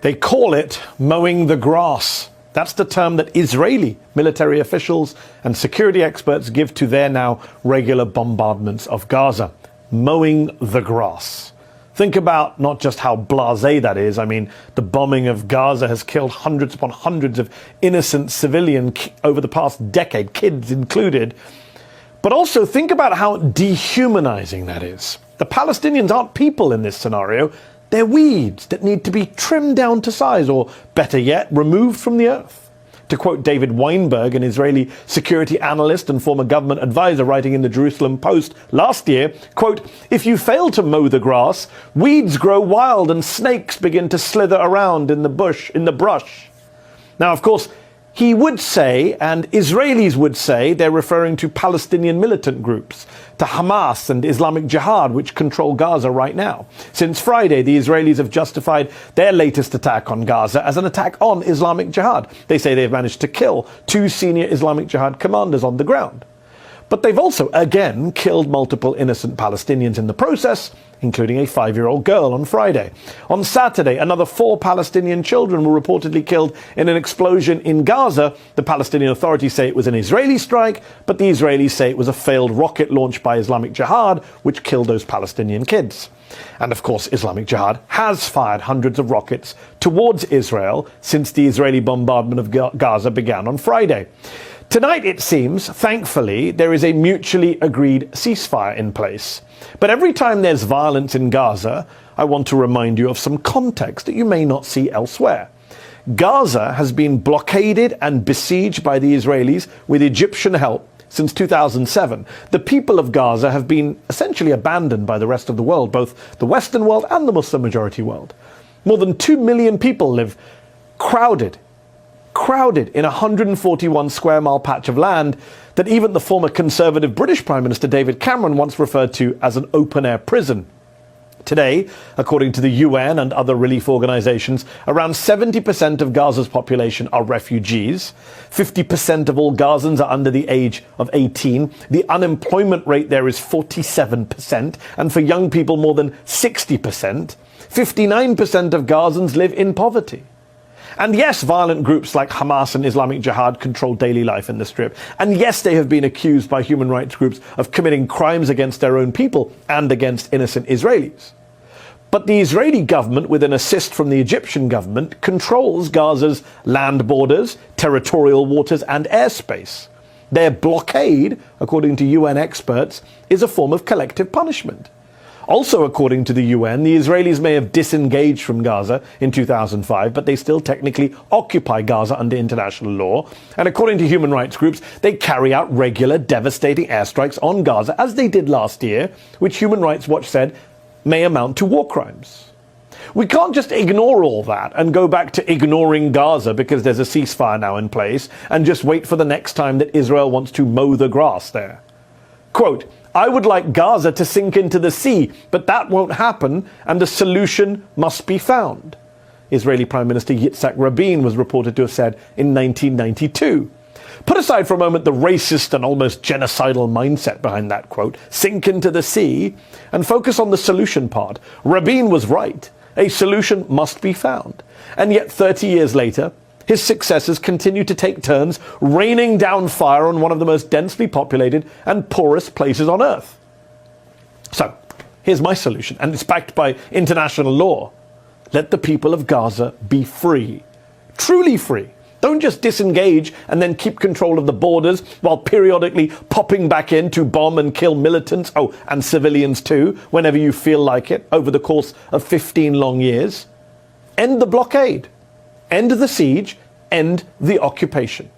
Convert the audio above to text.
They call it mowing the grass. That's the term that Israeli military officials and security experts give to their now regular bombardments of Gaza. Mowing the grass. Think about not just how blasé that is. I mean, the bombing of Gaza has killed hundreds upon hundreds of innocent civilians over the past decade, kids included. But also think about how dehumanizing that is. The Palestinians aren't people in this scenario. They're weeds that need to be trimmed down to size, or better yet, removed from the earth. To quote David Weinberg, an Israeli security analyst and former government advisor writing in the Jerusalem Post last year, quote, "If you fail to mow the grass, weeds grow wild and snakes begin to slither around in the brush." Now, of course, he would say, and Israelis would say, they're referring to Palestinian militant groups, to Hamas and Islamic Jihad, which control Gaza right now. Since Friday, the Israelis have justified their latest attack on Gaza as an attack on Islamic Jihad. They say they've managed to kill 2 senior Islamic Jihad commanders on the ground. But they've also, again, killed multiple innocent Palestinians in the process, including a 5-year-old girl on Friday. On Saturday, another 4 Palestinian children were reportedly killed in an explosion in Gaza. The Palestinian authorities say it was an Israeli strike, but the Israelis say it was a failed rocket launched by Islamic Jihad, which killed those Palestinian kids. And of course, Islamic Jihad has fired hundreds of rockets towards Israel since the Israeli bombardment of Gaza began on Friday. Tonight, it seems, thankfully, there is a mutually agreed ceasefire in place. But every time there's violence in Gaza, I want to remind you of some context that you may not see elsewhere. Gaza has been blockaded and besieged by the Israelis with Egyptian help since 2007. The people of Gaza have been essentially abandoned by the rest of the world, both the Western world and the Muslim majority world. More than 2 million people live crowded in a 141 square mile patch of land that even the former conservative British Prime Minister David Cameron once referred to as an open-air prison. Today, according to the UN and other relief organizations, around 70% of Gaza's population are refugees. 50% of all Gazans are under the age of 18. The unemployment rate there is 47%, and for young people more than 60%. 59% of Gazans live in poverty. And yes, violent groups like Hamas and Islamic Jihad control daily life in the Strip. And yes, they have been accused by human rights groups of committing crimes against their own people and against innocent Israelis. But the Israeli government, with an assist from the Egyptian government, controls Gaza's land borders, territorial waters, and airspace. Their blockade, according to UN experts, is a form of collective punishment. Also, according to the UN, the Israelis may have disengaged from Gaza in 2005, but they still technically occupy Gaza under international law. And according to human rights groups, they carry out regular, devastating airstrikes on Gaza, as they did last year, which Human Rights Watch said may amount to war crimes. We can't just ignore all that and go back to ignoring Gaza because there's a ceasefire now in place and just wait for the next time that Israel wants to mow the grass there. Quote, "I would like Gaza to sink into the sea, but that won't happen, and a solution must be found," Israeli Prime Minister Yitzhak Rabin was reported to have said in 1992. Put aside for a moment the racist and almost genocidal mindset behind that quote, "sink into the sea," and focus on the solution part. Rabin was right. A solution must be found. And yet 30 years later, his successors continue to take turns raining down fire on one of the most densely populated and poorest places on earth. So, here's my solution, and it's backed by international law. Let the people of Gaza be free. Truly free. Don't just disengage and then keep control of the borders while periodically popping back in to bomb and kill militants, and civilians too, whenever you feel like it, over the course of 15 long years. End the blockade. End the siege, end the occupation.